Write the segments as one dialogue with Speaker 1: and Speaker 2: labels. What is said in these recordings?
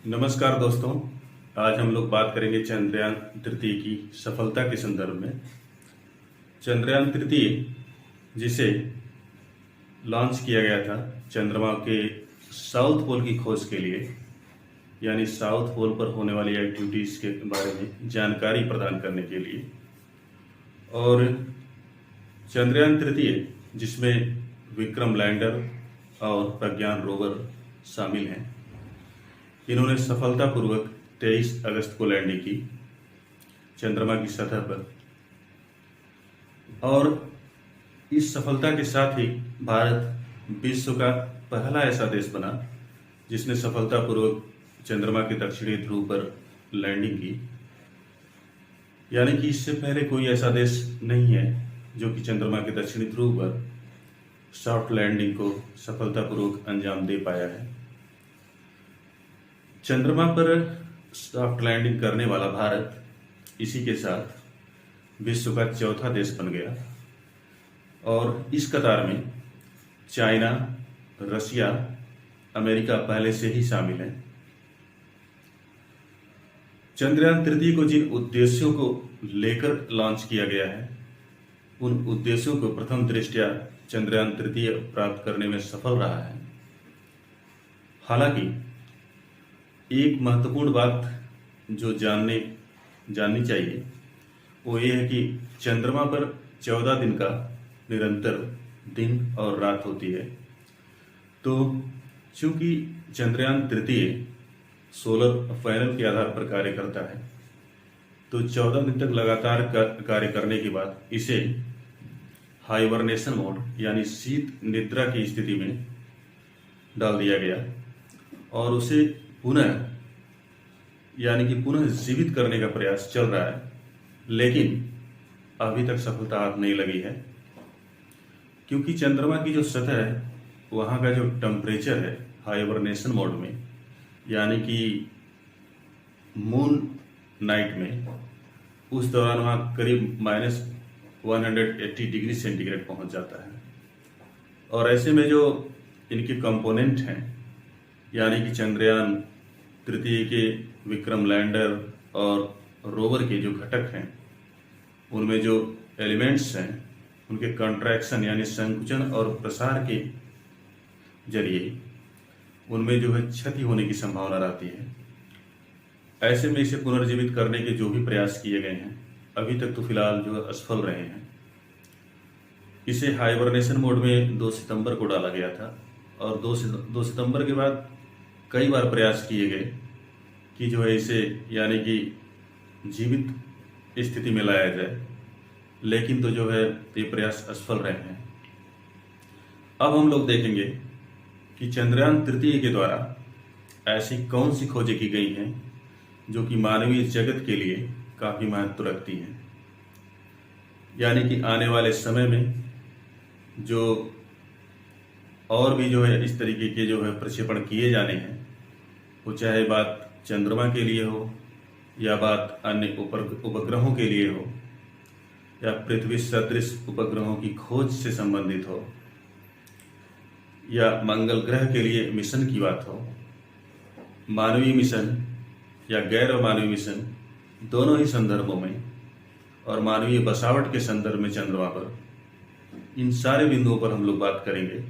Speaker 1: नमस्कार दोस्तों। आज हम लोग बात करेंगे चंद्रयान तृतीय की सफलता के संदर्भ में। चंद्रयान तृतीय जिसे लॉन्च किया गया था चंद्रमा के साउथ पोल की खोज के लिए, यानी साउथ पोल पर होने वाली एक्टिविटीज के बारे में जानकारी प्रदान करने के लिए, और चंद्रयान तृतीय जिसमें विक्रम लैंडर और प्रज्ञान रोवर शामिल हैं, इन्होंने सफलतापूर्वक 23 अगस्त को लैंडिंग की चंद्रमा की सतह पर। और इस सफलता के साथ ही भारत विश्व का पहला ऐसा देश बना जिसने सफलतापूर्वक चंद्रमा के दक्षिणी ध्रुव पर लैंडिंग की। यानी कि इससे पहले कोई ऐसा देश नहीं है जो कि चंद्रमा के दक्षिणी ध्रुव पर सॉफ्ट लैंडिंग को सफलतापूर्वक अंजाम दे पाया है। चंद्रमा पर सॉफ्ट लैंडिंग करने वाला भारत इसी के साथ विश्व का चौथा देश बन गया, और इस कतार में चाइना, रशिया, अमेरिका पहले से ही शामिल हैं। चंद्रयान तृतीय को जिन उद्देश्यों को लेकर लॉन्च किया गया है, उन उद्देश्यों को प्रथम दृष्टया चंद्रयान तृतीय प्राप्त करने में सफल रहा है। हालांकि एक महत्वपूर्ण बात जो जाननी चाहिए वो ये है कि चंद्रमा पर 14 दिन का निरंतर दिन और रात होती है। तो चूंकि चंद्रयान तृतीय सोलर पैनल के आधार पर कार्य करता है, तो 14 दिन तक लगातार कार्य करने के बाद इसे हाइबरनेशन मोड यानी शीत निद्रा की स्थिति में डाल दिया गया, और उसे पुनः जीवित करने का प्रयास चल रहा है, लेकिन अभी तक सफलता हाथ नहीं लगी है। क्योंकि चंद्रमा की जो सतह है, वहाँ का जो टेम्परेचर है हाइबरनेशन मोड में, यानी कि मून नाइट में, उस दौरान वहाँ करीब -180 डिग्री सेंटीग्रेड पहुँच जाता है। और ऐसे में जो इनके कंपोनेंट हैं, यानी कि चंद्रयान तृतीय के विक्रम लैंडर और रोवर के जो घटक हैं, उनमें जो एलिमेंट्स हैं, उनके कंट्रैक्शन यानी संकुचन और प्रसार के जरिए उनमें जो है क्षति होने की संभावना रहती है। ऐसे में इसे पुनर्जीवित करने के जो भी प्रयास किए गए हैं, अभी तक तो फिलहाल जो है असफल रहे हैं। इसे हाइबरनेशन मोड में 2 सितंबर को डाला गया था, और 2 सितंबर के बाद कई बार प्रयास किए गए कि जो है इसे यानी कि जीवित स्थिति में लाया जाए, लेकिन तो जो है ये प्रयास असफल रहे हैं। अब हम लोग देखेंगे कि चंद्रयान तृतीय के द्वारा ऐसी कौन सी खोजें की गई हैं जो कि मानवीय जगत के लिए काफी महत्व रखती हैं। यानी कि आने वाले समय में जो और भी जो है इस तरीके के जो है प्रक्षेपण किए जाने हैं, वो चाहे बात चंद्रमा के लिए हो या बात अन्य उपग्रहों के लिए हो या पृथ्वी सदृश उपग्रहों की खोज से संबंधित हो या मंगल ग्रह के लिए मिशन की बात हो, मानवीय मिशन या गैर मानवीय मिशन, दोनों ही संदर्भों में, और मानवीय बसावट के संदर्भ में चंद्रमा पर, इन सारे बिंदुओं पर हम लोग बात करेंगे।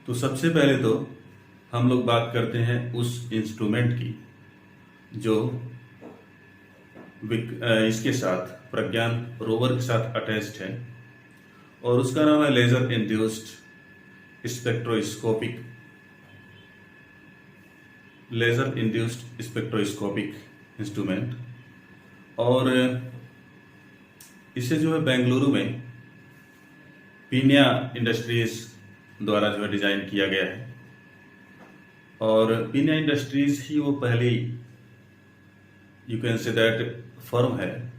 Speaker 1: तो सबसे पहले तो हम लोग बात करते हैं उस इंस्ट्रूमेंट की जो इसके साथ प्रज्ञान रोवर के साथ अटैच्ड है, और उसका नाम है लेजर इंड्यूस्ड स्पेक्ट्रोस्कोपिक इंस्ट्रूमेंट। और इसे जो है बेंगलुरु में पीनिया इंडस्ट्रीज द्वारा जो है डिजाइन किया गया है, और पीनिया इंडस्ट्रीज ही वो पहली you can say that firm है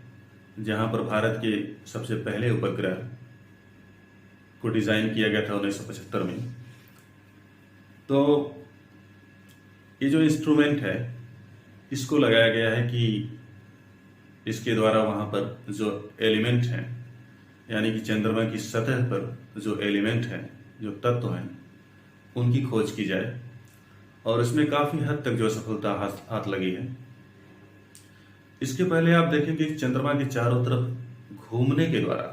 Speaker 1: जहां पर भारत के सबसे पहले उपग्रह को डिजाइन किया गया था 1975 में। तो ये जो इंस्ट्रूमेंट है, इसको लगाया गया है कि इसके द्वारा वहां पर जो एलिमेंट हैं, यानी कि चंद्रमा की सतह पर जो एलिमेंट हैं, जो तत्व हैं, उनकी खोज की जाए और इसमें काफ़ी हद तक जो सफलता हाथ लगी है। इसके पहले आप देखें कि चंद्रमा के चारों तरफ घूमने के द्वारा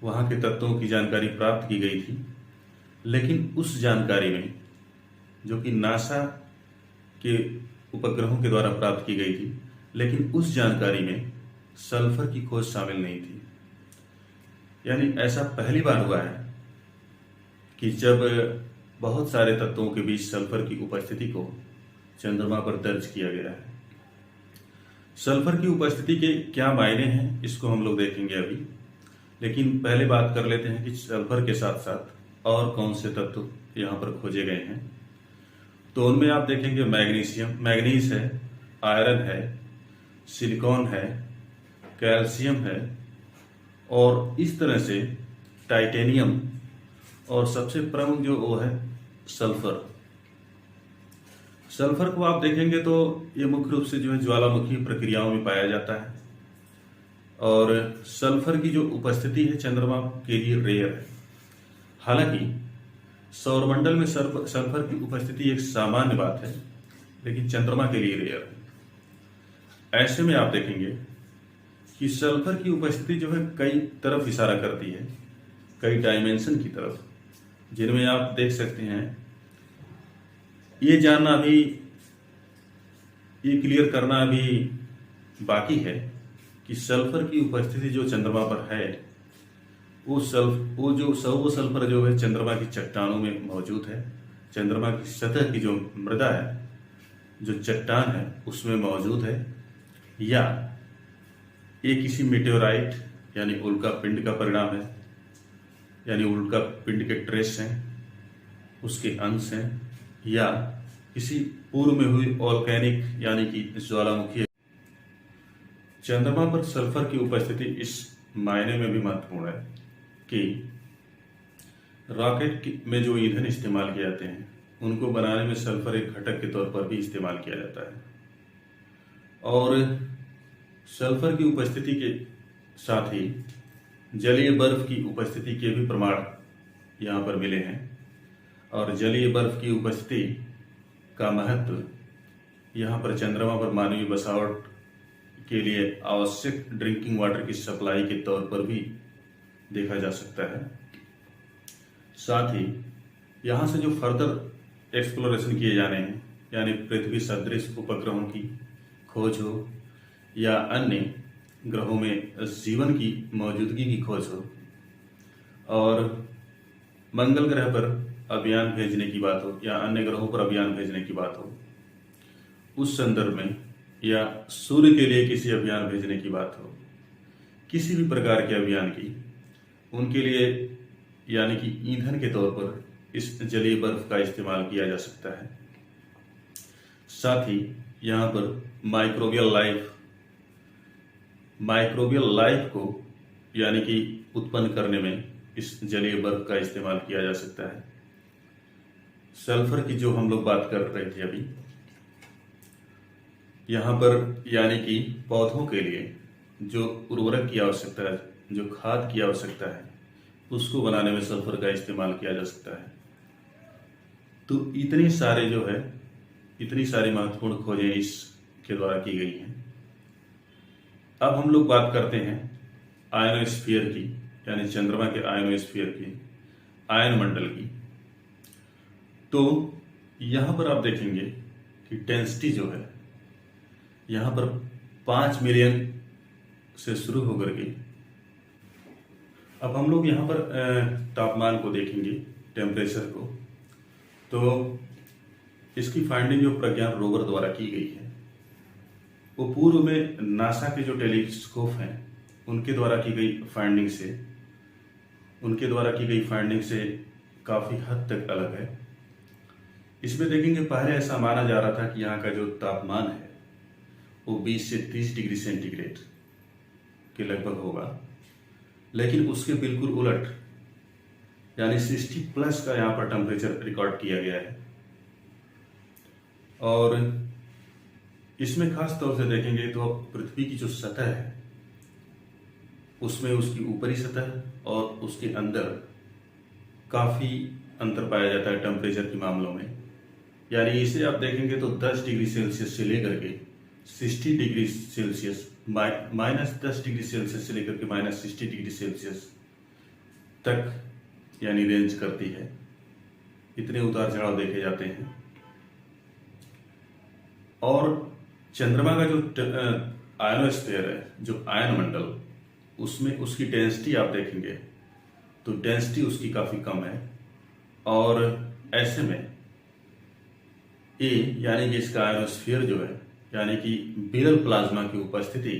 Speaker 1: वहाँ के तत्वों की जानकारी प्राप्त की गई थी, लेकिन उस जानकारी में, जो कि नासा के उपग्रहों के द्वारा प्राप्त की गई थी, लेकिन उस जानकारी में सल्फर की खोज शामिल नहीं थी। यानी ऐसा पहली बार हुआ है कि जब बहुत सारे तत्वों के बीच सल्फर की उपस्थिति को चंद्रमा पर दर्ज किया गया है। सल्फर की उपस्थिति के क्या मायने हैं, इसको हम लोग देखेंगे अभी, लेकिन पहले बात कर लेते हैं कि सल्फर के साथ साथ और कौन से तत्व यहाँ पर खोजे गए हैं। तो उनमें आप देखेंगे मैग्नीज है, आयरन है, सिलिकॉन है, कैल्शियम है, और इस तरह से टाइटेनियम, और सबसे प्रमुख जो वो है सल्फर। सल्फर को आप देखेंगे तो ये मुख्य रूप से जो है ज्वालामुखी प्रक्रियाओं में पाया जाता है, और सल्फर की जो उपस्थिति है चंद्रमा के लिए रेयर है। हालांकि सौरमंडल में सल्फर की उपस्थिति एक सामान्य बात है, लेकिन चंद्रमा के लिए रेयर है। ऐसे में आप देखेंगे कि सल्फर की उपस्थिति जो है कई तरफ इशारा करती है, कई डायमेंशन की तरफ, जिनमें आप देख सकते हैं। ये जानना अभी, ये क्लियर करना अभी बाकी है कि सल्फर की उपस्थिति जो चंद्रमा पर है, वो सल्फर जो है चंद्रमा की चट्टानों में मौजूद है। चंद्रमा की सतह की जो मृदा है, जो चट्टान है, उसमें मौजूद है, या ये किसी मेटेओराइट यानी उल्का पिंड का परिणाम है, यानी उल्का पिंड के ट्रेस हैं, उसके अंश हैं, या किसी पूर्व में हुई वोल्केनिक यानी कि ज्वालामुखी। चंद्रमा पर सल्फर की उपस्थिति इस मायने में भी महत्वपूर्ण है कि रॉकेट में जो ईंधन इस्तेमाल किए जाते हैं, उनको बनाने में सल्फर एक घटक के तौर पर भी इस्तेमाल किया जाता है। और सल्फर की उपस्थिति के साथ ही जलीय बर्फ की उपस्थिति के भी प्रमाण यहाँ पर मिले हैं, और जलीय बर्फ की उपस्थिति का महत्व यहाँ पर चंद्रमा पर मानवीय बसावट के लिए आवश्यक ड्रिंकिंग वाटर की सप्लाई के तौर पर भी देखा जा सकता है। साथ ही यहाँ से जो फर्दर एक्सप्लोरेशन किए जाने हैं, यानी पृथ्वी सदृश उपग्रहों की खोज हो, या अन्य ग्रहों में जीवन की मौजूदगी की खोज हो, और मंगल ग्रह पर अभियान भेजने की बात हो, या अन्य ग्रहों पर अभियान भेजने की बात हो, उस संदर्भ में, या सूर्य के लिए किसी अभियान भेजने की बात हो, किसी भी प्रकार के अभियान की, उनके लिए यानी कि ईंधन के तौर पर इस जलीय बर्फ का इस्तेमाल किया जा सकता है। साथ ही यहाँ पर माइक्रोबियल लाइफ को यानी कि उत्पन्न करने में इस जलीय बर्फ का इस्तेमाल किया जा सकता है। सल्फर की जो हम लोग बात कर रहे थे अभी, यहाँ पर यानी कि पौधों के लिए जो उर्वरक की आवश्यकता है, जो खाद की आवश्यकता है, उसको बनाने में सल्फर का इस्तेमाल किया जा सकता है। तो इतनी सारी महत्वपूर्ण खोजें इसके द्वारा की गई हैं। अब हम लोग बात करते हैं आयनोस्फीयर की, यानी चंद्रमा के आयनोस्फीयर की, आयन मंडल की। तो यहाँ पर आप देखेंगे कि डेंसिटी जो है यहाँ पर 5 मिलियन से शुरू होकर के, अब हम लोग यहाँ पर तापमान को देखेंगे, टेम्परेचर को। तो इसकी फाइंडिंग जो प्रज्ञान रोवर द्वारा की गई है, वो पूर्व में नासा के जो टेलीस्कोप हैं उनके द्वारा की गई फाइंडिंग से काफ़ी हद तक अलग है। इसमें देखेंगे, पहले ऐसा माना जा रहा था कि यहाँ का जो तापमान है वो 20 से 30 डिग्री सेंटीग्रेड के लगभग होगा, लेकिन उसके बिल्कुल उलट, यानी 60+ का यहाँ पर टेम्परेचर रिकॉर्ड किया गया है। और इसमें खास तौर से देखेंगे तो पृथ्वी की जो सतह है, उसमें उसकी ऊपरी सतह और उसके अंदर काफ़ी अंतर पाया जाता है टेम्परेचर के मामलों में। यानी इसे आप देखेंगे तो 10 डिग्री सेल्सियस से लेकर के 60 डिग्री सेल्सियस, -10 डिग्री सेल्सियस से लेकर के -60 डिग्री सेल्सियस तक यानी रेंज करती है। इतने उतार चढ़ाव देखे जाते हैं। और चंद्रमा का जो आयनोस्फीयर है, जो आयन मंडल, उसमें उसकी डेंसिटी आप देखेंगे तो डेंसिटी उसकी काफी कम है। और ऐसे में ए यानी कि इसका आयनोस्फीयर जो है, यानी कि बिरल प्लाज्मा की उपस्थिति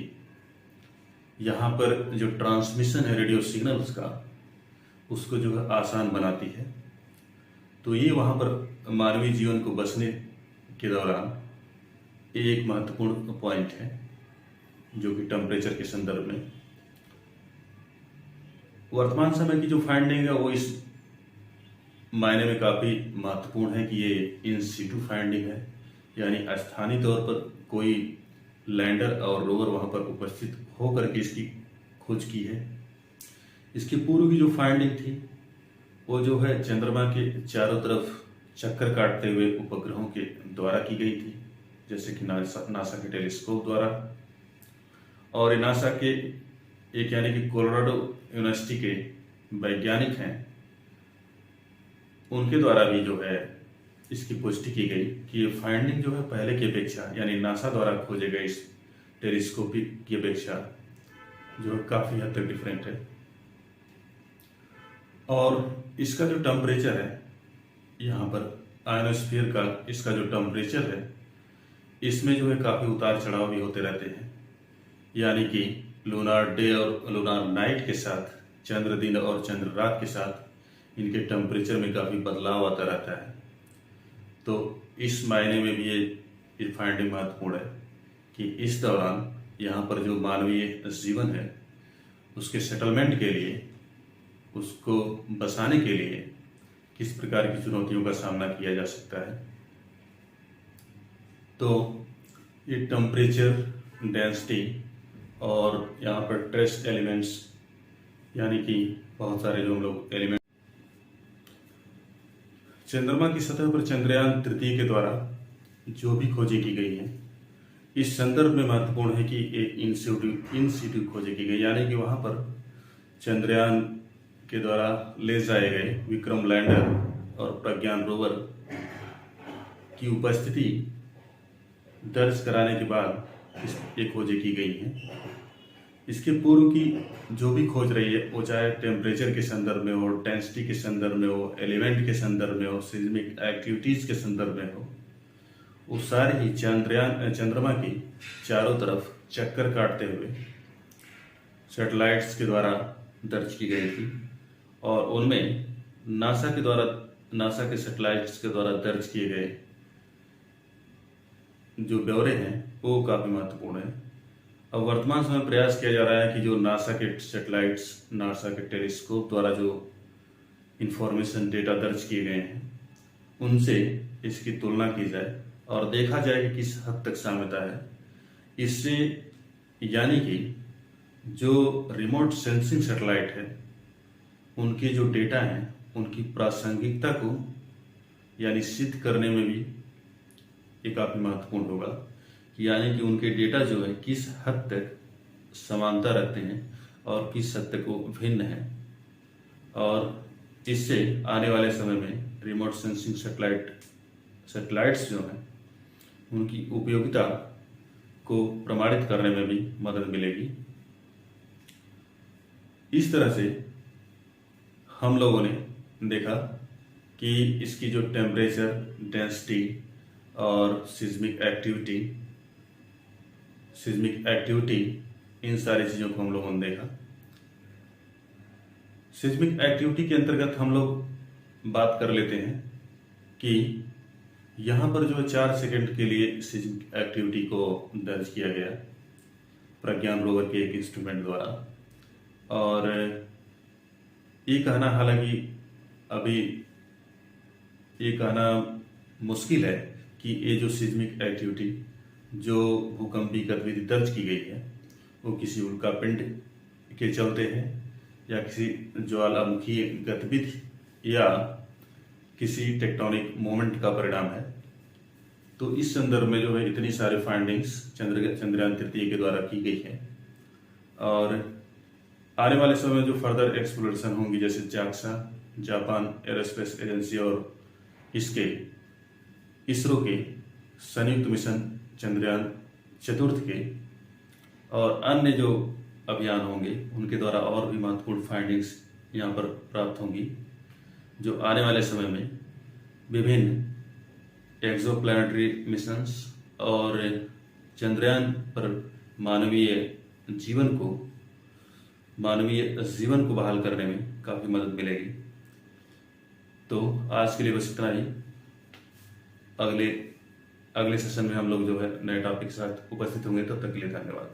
Speaker 1: यहाँ पर जो ट्रांसमिशन है रेडियो सिग्नल्स का, उसको जो है आसान बनाती है। तो ये वहाँ पर मानवीय जीवन को बचने के दौरान एक महत्वपूर्ण पॉइंट है, जो कि टेम्परेचर के संदर्भ में वर्तमान समय की जो फाइंडिंग है वो इस मायने में काफ़ी महत्वपूर्ण है कि ये इन सीटू फाइंडिंग है, यानी स्थानीय तौर पर कोई लैंडर और रोवर वहाँ पर उपस्थित होकर के इसकी खोज की है। इसकी पूर्व की जो फाइंडिंग थी वो जो है चंद्रमा के चारों तरफ चक्कर काटते हुए उपग्रहों के द्वारा की गई थी, जैसे कि नासा के टेलीस्कोप द्वारा। और नासा के एक यानी कि कोलोराडो यूनिवर्सिटी के वैज्ञानिक हैं, उनके द्वारा भी जो है इसकी पुष्टि की गई कि ये फाइंडिंग जो है पहले की अपेक्षा, यानी नासा द्वारा खोजे गए इस टेलीस्कोप की अपेक्षा जो है काफ़ी हद तक डिफरेंट है। और इसका जो टेम्परेचर है, यहाँ पर आयनोस्फीयर का इसका जो टेम्परेचर है, इसमें जो है काफ़ी उतार चढ़ाव भी होते रहते हैं। यानी कि लूनार डे और लूनार नाइट के साथ, चंद्र दिन और चंद्र रात के साथ इनके टेम्परेचर में काफ़ी बदलाव आता रहता है। तो इस मायने में भी ये फाइंडिंग महत्वपूर्ण है कि इस दौरान यहाँ पर जो मानवीय जीवन है उसके सेटलमेंट के लिए, उसको बसाने के लिए किस प्रकार की चुनौतियों का सामना किया जा सकता है। तो ये टेम्परेचर, डेंसिटी और यहाँ पर ट्रेस एलिमेंट्स, यानी कि बहुत सारे जो हम लोग एलिमेंट चंद्रमा की सतह पर चंद्रयान तृतीय के द्वारा जो भी खोजें की गई हैं, इस संदर्भ में महत्वपूर्ण है कि एक इन सीटू खोजें की गई, यानी कि वहाँ पर चंद्रयान के द्वारा ले जाए गए विक्रम लैंडर और प्रज्ञान रोवर की उपस्थिति दर्ज कराने के बाद ये खोजें की गई हैं। इसके पूर्व की जो भी खोज रही है, वो चाहे टेम्परेचर के संदर्भ में हो, डेंसिटी के संदर्भ में हो, एलिमेंट के संदर्भ में हो, सिस्मिक एक्टिविटीज़ के संदर्भ में हो, वो सारे ही चंद्रमा की चारों तरफ चक्कर काटते हुए सैटेलाइट्स के द्वारा दर्ज की गई थी। और उनमें नासा के सैटेलाइट्स के द्वारा दर्ज किए गए जो ब्यौरे हैं वो काफ़ी महत्वपूर्ण है। अब वर्तमान समय प्रयास किया जा रहा है कि जो नासा के सैटेलाइट्स, नासा के टेलीस्कोप द्वारा जो इंफॉर्मेशन डेटा दर्ज किए गए हैं, उनसे इसकी तुलना की जाए और देखा जाए कि किस हद तक साम्यता है इससे। यानी कि जो रिमोट सेंसिंग सैटेलाइट है, उनके जो डेटा हैं, उनकी प्रासंगिकता को यानी सिद्ध करने में भी ये काफ़ी महत्वपूर्ण होगा, यानी कि उनके डेटा जो है किस हद तक समानता रखते हैं और किस हद तक वो भिन्न है। और इससे आने वाले समय में रिमोट सेंसिंग सैटेलाइट्स जो हैं उनकी उपयोगिता को प्रमाणित करने में भी मदद मिलेगी। इस तरह से हम लोगों ने देखा कि इसकी जो टेम्परेचर, डेंसिटी और सिस्मिक एक्टिविटी, इन सारी चीज़ों को हम लोगों ने देखा। सिस्मिक एक्टिविटी के अंतर्गत हम लोग बात कर लेते हैं कि यहाँ पर जो 4 सेकंड के लिए सिस्मिक एक्टिविटी को दर्ज किया गया प्रज्ञान रोवर के एक इंस्ट्रूमेंट द्वारा। और ये कहना, हालांकि अभी ये कहना मुश्किल है कि ये जो सिस्मिक एक्टिविटी, जो भूकंपीय गतिविधि दर्ज की गई है, वो किसी उल्कापिंड के चलते हैं या किसी ज्वालामुखी गतिविधि या किसी टेक्टोनिक मोमेंट का परिणाम है। तो इस संदर्भ में जो है इतनी सारी फाइंडिंग्स चंद्रयान तृतीय के द्वारा की गई है। और आने वाले समय में जो फर्दर एक्सप्लोरेशन होंगी, जैसे जाक्सा, जापान एरोस्पेस एजेंसी, और इसके इसरो के संयुक्त मिशन चंद्रयान चतुर्थ के और अन्य जो अभियान होंगे उनके द्वारा और भी महत्वपूर्ण फाइंडिंग्स यहाँ पर प्राप्त होंगी, जो आने वाले समय में विभिन्न एक्सोप्लैनेटरी मिशंस और चंद्रयान पर मानवीय जीवन को बहाल करने में काफ़ी मदद मिलेगी। तो आज के लिए बस इतना ही। अगले सेशन में हम लोग जो है नए टॉपिक के साथ उपस्थित होंगे। तब तक के लिए धन्यवाद।